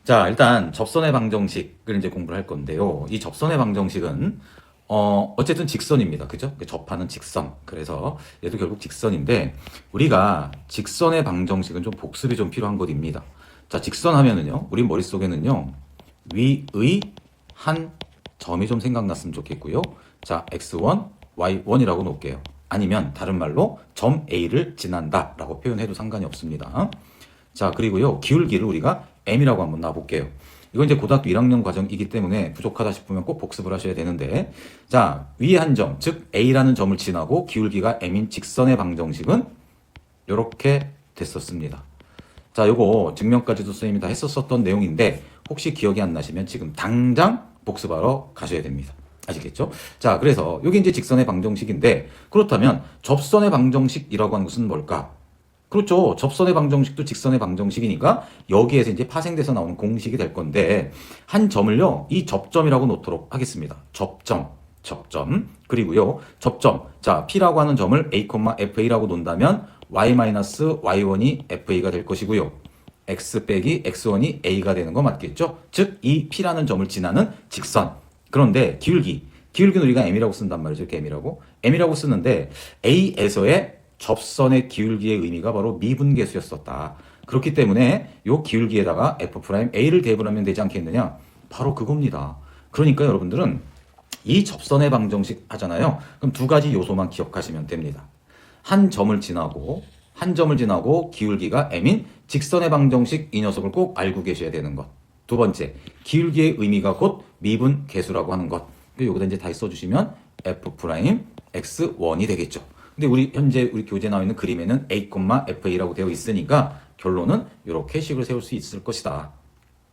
자, 일단 접선의 방정식을 이제 공부를 할 건데요. 이 접선의 방정식은 어쨌든 직선입니다. 그죠? 접하는 직선. 그래서 얘도 결국 직선인데 우리가 직선의 방정식은 좀 복습이 좀 필요한 것입니다. 자, 직선 하면은요. 우리 머릿속에는요. 위의 한 점이 좀 생각났으면 좋겠고요. 자, x1, y1이라고 놓을게요. 아니면 다른 말로 점 A를 지난다라고 표현해도 상관이 없습니다. 자, 그리고요. 기울기를 우리가 m이라고 한번 놔볼게요. 이건 이제 고등학교 1학년 과정이기 때문에 부족하다 싶으면 꼭 복습을 하셔야 되는데, 자, 위에 한 점, 즉 A라는 점을 지나고 기울기가 m인 직선의 방정식은 이렇게 됐었습니다. 자, 요거 증명까지도 선생님이 다 했었던 내용인데 혹시 기억이 안 나시면 지금 당장 복습하러 가셔야 됩니다. 아시겠죠? 자, 그래서 여기 이제 직선의 방정식인데 그렇다면 접선의 방정식이라고 하는 것은 뭘까? 그렇죠. 접선의 방정식도 직선의 방정식이니까 여기에서 이제 파생돼서 나오는 공식이 될 건데 한 점을요. 이 접점이라고 놓도록 하겠습니다. 접점. 그리고요. 접점. 자, P라고 하는 점을 A, FA라고 놓는다면 y-y1이 FA가 될 것이고요. x 빼기 x1이 A가 되는 거 맞겠죠? 즉, 이 P라는 점을 지나는 직선. 그런데 기울기는 우리가 M이라고 쓴단 말이죠. 이렇게 M이라고 쓰는데 A에서의 접선의 기울기의 의미가 바로 미분계수였었다. 그렇기 때문에 이 기울기에다가 F'A를 대입을 하면 되지 않겠느냐? 바로 그겁니다. 그러니까 여러분들은 이 접선의 방정식 하잖아요. 그럼 두 가지 요소만 기억하시면 됩니다. 한 점을 지나고 기울기가 m인 직선의 방정식 이 녀석을 꼭 알고 계셔야 되는 것. 두 번째, 기울기의 의미가 곧 미분계수라고 하는 것. 여기다 이제 다시 써주시면 F'X1이 되겠죠. 근데 현재 우리 교재에 나와 있는 그림에는 A, FA라고 되어 있으니까 결론은 이렇게 식을 세울 수 있을 것이다.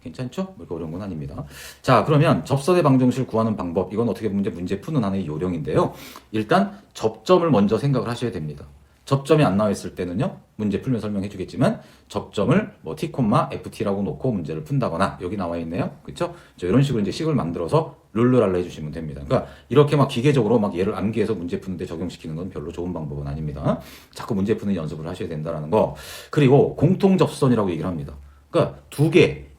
괜찮죠? 그렇게 어려운 건 아닙니다. 자, 그러면 접선의 방정식을 구하는 방법. 이건 어떻게 보면 문제 푸는 하나의 요령인데요. 일단 접점을 먼저 생각을 하셔야 됩니다. 접점이 안 나와 있을 때는요. 문제 풀면 설명해 주겠지만 접점을 뭐 t, ft라고 놓고 문제를 푼다거나 여기 나와 있네요. 그렇죠? 이런 식으로 이제 식을 만들어서 룰루랄라 해주시면 됩니다. 그러니까 이렇게 막 기계적으로 막 얘를 암기해서 문제 푸는데 적용시키는 건 별로 좋은 방법은 아닙니다. 자꾸 문제 푸는 연습을 하셔야 된다는 거. 그리고 공통 접선이라고 얘기를 합니다. 그러니까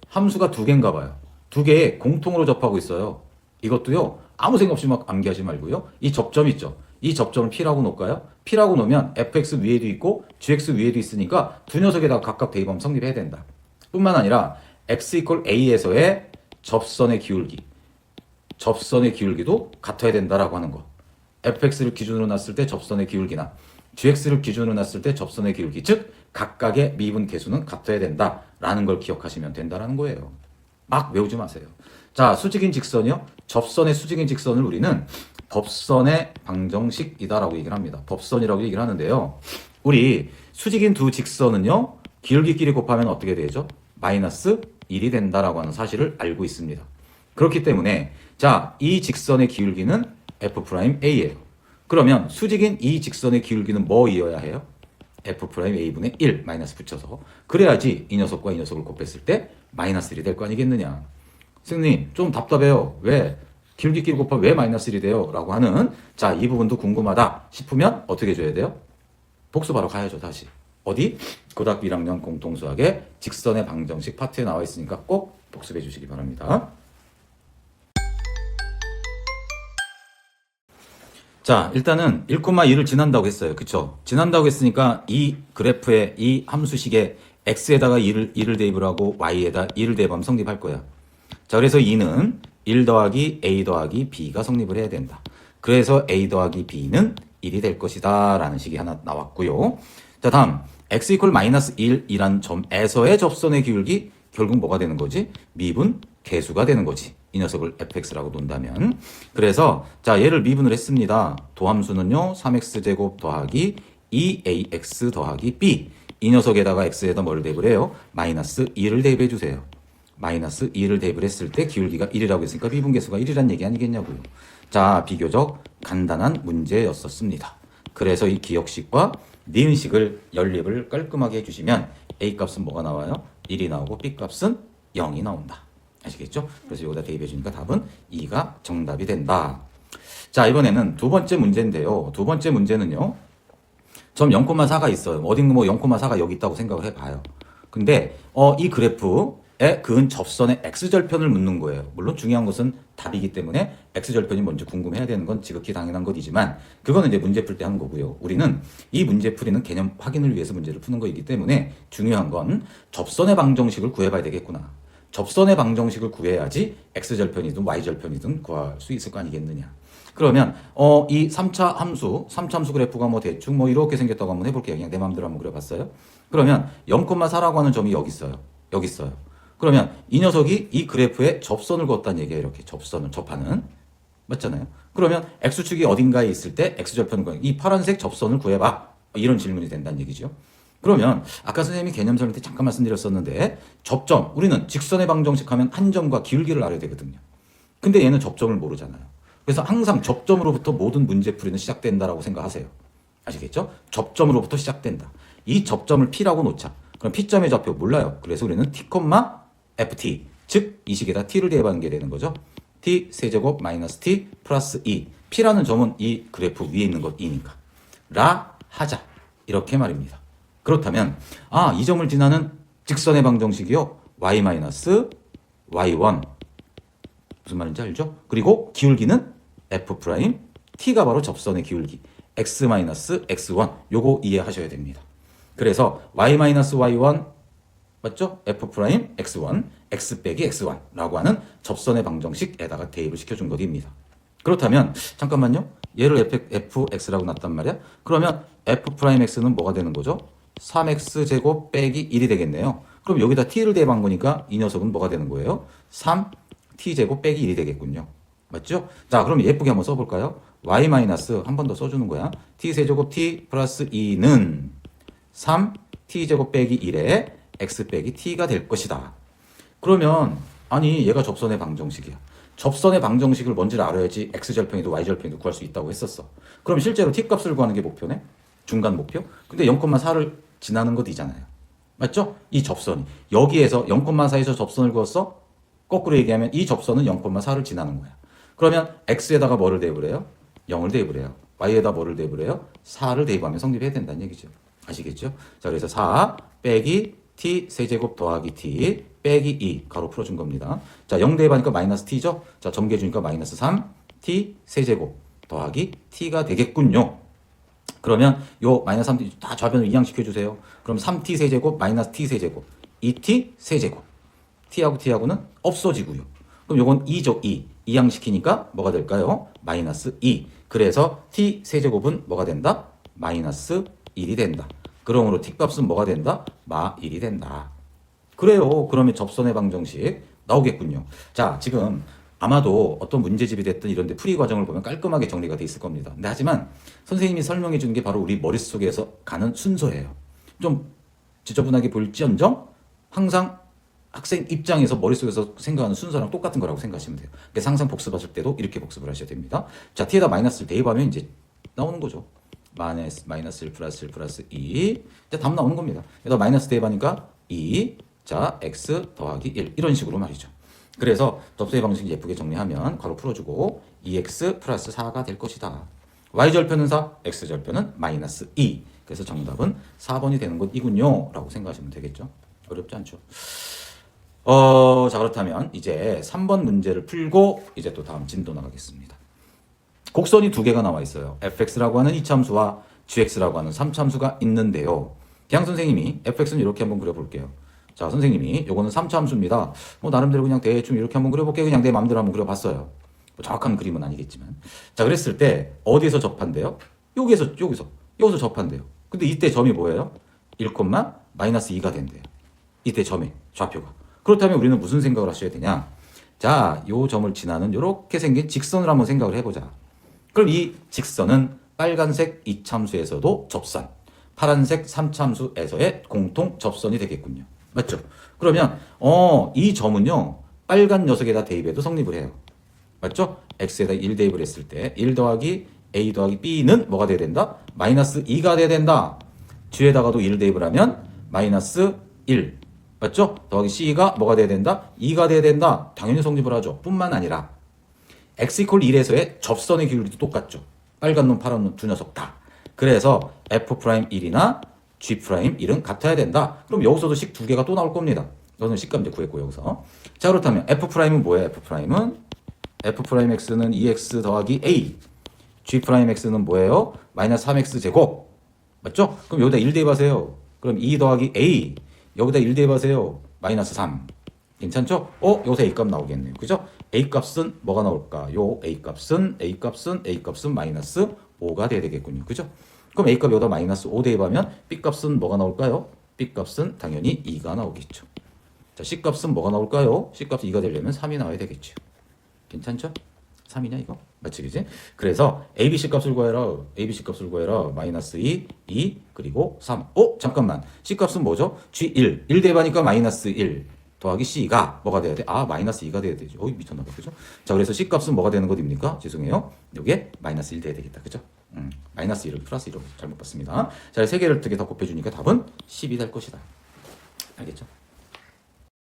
함수가 두 개인가 봐요. 두 개에 공통으로 접하고 있어요. 이것도요. 아무 생각 없이 막 암기하지 말고요. 이 접점 있죠. 이 접점을 P라고 놓을까요? P라고 놓으면 fx 위에도 있고 gx 위에도 있으니까 두 녀석에다가 각각 대입하면 성립해야 된다. 뿐만 아니라 x = a에서의 접선의 기울기도 같아야 된다라고 하는 거. fx를 기준으로 놨을 때 접선의 기울기나 gx를 기준으로 놨을 때 접선의 기울기, 즉 각각의 미분 계수는 같아야 된다라는 걸 기억하시면 된다라는 거예요. 막 외우지 마세요. 자, 수직인 직선이요. 접선의 수직인 직선을 우리는 법선의 방정식이다라고 얘기를 합니다. 법선이라고 얘기를 하는데요. 우리 수직인 두 직선은요. 기울기끼리 곱하면 어떻게 되죠? 마이너스 1이 된다라고 하는 사실을 알고 있습니다. 그렇기 때문에 자, 이 직선의 기울기는 F'A예요. 그러면 수직인 이 직선의 기울기는 뭐이어야 해요? F'A분의 1 마이너스 붙여서 그래야지 이 녀석과 이 녀석을 곱했을 때 마이너스 1이 될 거 아니겠느냐. 선생님 좀 답답해요. 왜? 기울기끼리 곱하면 왜 마이너스 1이 돼요? 라고 하는 자, 이 부분도 궁금하다 싶으면 어떻게 해줘야 돼요? 복습하러 가야죠. 다시. 어디? 고등학교 1학년 공통수학의 직선의 방정식 파트에 나와 있으니까 꼭 복습해 주시기 바랍니다. 자, 일단은 1,2를 지난다고 했어요. 그쵸? 지난다고 했으니까 이 그래프에 이 함수식에 x에다가 2를 대입을 하고 y에다 2를 대입하면 성립할 거야. 자, 그래서 2는 1 더하기 a 더하기 b가 성립을 해야 된다. 그래서 a 더하기 b는 1이 될 것이다 라는 식이 하나 나왔고요. 자, 다음 x = -1이란 점에서의 접선의 기울기 결국 뭐가 되는 거지? 미분 계수가 되는 거지. 이 녀석을 fx라고 놓는다면. 그래서 자, 얘를 미분을 했습니다. 도함수는요. 3x제곱 더하기 2ax 더하기 b. 이 녀석에다가 x에다 뭐를 대입을 해요? 마이너스 2를 대입해 주세요. 마이너스 2를 대입을 했을 때 기울기가 1이라고 했으니까 미분계수가 1이란 얘기 아니겠냐고요. 자, 비교적 간단한 문제였었습니다. 그래서 이 기억식과 니은식을 연립을 깔끔하게 해주시면 a 값은 뭐가 나와요? 1이 나오고 b 값은 0이 나온다. 아시겠죠? 그래서 여기다 대입해 주니까 답은 2가 정답이 된다. 자, 이번에는 두 번째 문제인데요. 두 번째 문제는요. 점 0,4가 있어요. 어딘가 뭐 0,4가 여기 있다고 생각을 해봐요. 근데 이 그래프 그은 접선의 x절편을 묻는 거예요. 물론 중요한 것은 답이기 때문에 x절편이 먼저 궁금해야 되는 건 지극히 당연한 것이지만 그거는 이제 문제 풀 때 하는 거고요. 우리는 이 문제 풀이는 개념 확인을 위해서 문제를 푸는 거이기 때문에 중요한 건 접선의 방정식을 구해봐야 되겠구나. 접선의 방정식을 구해야지 x절편이든 y절편이든 구할 수 있을 거 아니겠느냐. 그러면 이 3차 함수 그래프가 뭐 대충 뭐 이렇게 생겼다고 한번 해볼게요. 그냥 내 마음대로 한번 그려봤어요. 그러면 0,4라고 하는 점이 여기 있어요. 여기 있어요. 그러면 이 녀석이 이 그래프에 접선을 그었다는 얘기예요. 이렇게 접선을 접하는. 맞잖아요. 그러면 x축이 어딘가에 있을 때 x절편을 구해. 이 파란색 접선을 구해봐. 이런 질문이 된다는 얘기죠. 그러면 아까 선생님이 개념 설명 때 잠깐 말씀드렸었는데 접점, 우리는 직선의 방정식 하면 한 점과 기울기를 알아야 되거든요. 근데 얘는 접점을 모르잖아요. 그래서 항상 접점으로부터 모든 문제풀이는 시작된다라고 생각하세요. 아시겠죠? 접점으로부터 시작된다. 이 접점을 P라고 놓자. 그럼 P점의 좌표 몰라요. 그래서 우리는 T, FT. 즉, 이 식에다 T를 대입하는 게 되는 거죠. T 세제곱 마이너스 T 플러스 2. P라는 점은 이 그래프 위에 있는 것 2니까. 라 하자. 이렇게 말입니다. 그렇다면, 이 점을 지나는 직선의 방정식이요. Y 마이너스 Y1. 무슨 말인지 알죠? 그리고 기울기는 F 프라임, T가 바로 접선의 기울기. X 마이너스 X1. 요거 이해하셔야 됩니다. 그래서 Y 마이너스 Y1 맞죠? F 프라임 X1, X 빼기 X1라고 하는 접선의 방정식에다가 대입을 시켜준 것입니다. 그렇다면 잠깐만요. 얘를 fx라고 놨단 말이야. 그러면 f 프라임 x는 뭐가 되는 거죠? 3x 제곱 빼기 1이 되겠네요. 그럼 여기다 t를 대입한 거니까 이 녀석은 뭐가 되는 거예요? 3t 제곱 빼기 1이 되겠군요. 맞죠? 자, 그럼 예쁘게 한번 써볼까요? y 마이너스 한 번 더 써주는 거야. t 세제곱 t 플러스 2는 3t 제곱 빼기 1에 x 빼기 t가 될 것이다. 그러면 아니 얘가 접선의 방정식이야. 접선의 방정식을 뭔지를 알아야지 x절편이도 y절편이도 구할 수 있다고 했었어. 그럼 실제로 t값을 구하는 게 목표네? 중간 목표? 근데 0,4를 지나는 것이잖아요. 맞죠? 이 접선이. 여기에서 0,4에서 접선을 그었어? 거꾸로 얘기하면 이 접선은 0,4를 지나는 거야. 그러면 x에다가 뭐를 대입을 해요? 0을 대입을 해요. y에다 뭐를 대입을 해요? 4를 대입하면 성립해야 된다는 얘기죠. 아시겠죠? 자, 그래서 4 빼기 t 세제곱 더하기 t 빼기 2 가로 풀어준 겁니다. 자, 0 대입하니까 마이너스 t죠? 자, 전개해주니까 마이너스 3 t 세제곱 더하기 t가 되겠군요. 그러면 요 마이너스 3t 다 좌변을 이항시켜주세요. 그럼 3t 세제곱 마이너스 t 세제곱 2t 세제곱 t하고 t하고는 없어지고요. 그럼 요건 2죠. 2 이항시키니까 뭐가 될까요? 마이너스 2. 그래서 t 세제곱은 뭐가 된다? 마이너스 1이 된다. 그러므로 t값은 뭐가 된다? 마 1이 된다. 그래요. 그러면 접선의 방정식 나오겠군요. 자, 지금 아마도 어떤 문제집이 됐든 이런 데 풀이 과정을 보면 깔끔하게 정리가 돼 있을 겁니다. 근데 하지만 선생님이 설명해 주는 게 바로 우리 머릿속에서 가는 순서예요. 좀 지저분하게 보일지언정 항상 학생 입장에서 머릿속에서 생각하는 순서랑 똑같은 거라고 생각하시면 돼요. 그래서 항상 복습하실 때도 이렇게 복습을 하셔야 됩니다. 자, t에다 마이너스를 대입하면 이제 나오는 거죠. 마이너스 1 플러스 1 플러스 2. 이제 답 나오는 겁니다. 그래서 마이너스 대입하니까 2. 자, x 더하기 1. 이런 식으로 말이죠. 그래서 접선의 방식 예쁘게 정리하면 괄호 풀어주고 2x 플러스 4가 될 것이다. y절편은 4, x절편은 마이너스 2. 그래서 정답은 4번이 되는 것이군요. 라고 생각하시면 되겠죠. 어렵지 않죠. 자, 그렇다면 이제 3번 문제를 풀고 이제 또 다음 진도 나가겠습니다. 곡선이 두 개가 나와 있어요. fx라고 하는 2참수와 gx라고 하는 3참수가 있는데요. 그냥 선생님이 fx는 이렇게 한번 그려볼게요. 자, 선생님이 요거는 3참수입니다. 뭐 나름대로 그냥 대충 이렇게 한번 그려볼게요. 그냥 내 마음대로 한번 그려봤어요. 뭐 정확한 그림은 아니겠지만. 자, 그랬을 때 어디에서 접한대요? 여기서 접한대요. 근데 이때 점이 뭐예요? 1, 마이너스 2가 된대요. 이때 점이 좌표가. 그렇다면 우리는 무슨 생각을 하셔야 되냐? 자, 요 점을 지나는 요렇게 생긴 직선을 한번 생각을 해보자. 그럼 이 직선은 빨간색 2참수에서도 접선, 파란색 3참수에서의 공통 접선이 되겠군요. 맞죠? 그러면 이 점은요, 빨간 녀석에다 대입해도 성립을 해요. 맞죠? x에다 1 대입을 했을 때 1 더하기 a 더하기 b는 뭐가 돼야 된다? 마이너스 2가 돼야 된다. g에다가도 1 대입을 하면 마이너스 1. 맞죠? 더하기 c가 뭐가 돼야 된다? 2가 돼야 된다. 당연히 성립을 하죠. 뿐만 아니라 x 이퀄 1에서의 접선의 기울기도 똑같죠. 빨간 놈 파란 놈 두 녀석 다. 그래서 f 프라임 1이나 g 프라임 1은 같아야 된다. 그럼 여기서도 식 두 개가 또 나올 겁니다. 너는 C값 이제 구했고 여기서. 자 그렇다면 F'은 뭐예요? F'X는 F'X는 2X 더하기 A. G'X는 뭐예요? 마이너스 3X 제곱. 맞죠? 그럼 여기다 1 대입하세요. 그럼 2 더하기 A. 여기다 1 대입하세요. 마이너스 3. 괜찮죠? 여기서 A값 나오겠네요. 그죠? A값은 뭐가 나올까요? A값은 마이너스 5가 돼야 되겠군요. 그죠? 그럼 A값 여기다 마이너스 5 대입하면 B값은 뭐가 나올까요? B값은 당연히 2가 나오겠죠. 자, C값은 뭐가 나올까요? C값이 2가 되려면 3이 나와야 되겠죠. 괜찮죠? 3이냐 이거? 맞지 그지? 그래서 ABC 값을 구해라. ABC 값을 구해라. 마이너스 2, 2, 그리고 3. 잠깐만. C 값은 뭐죠? G1. 1 대입하니까 마이너스 1 더하기 C가 뭐가 돼야 돼? 마이너스 2가 돼야 되죠. 미쳤나 봐. 그죠? 자, 그래서 C 값은 뭐가 되는 것입니까? 죄송해요. 여기에 마이너스 1 돼야 되겠다. 그죠? 마이너스 1을 플러스 1로 잘못 봤습니다. 자, 세 개를 두 개 더 곱해주니까 답은 10이 될 것이다. 알겠죠?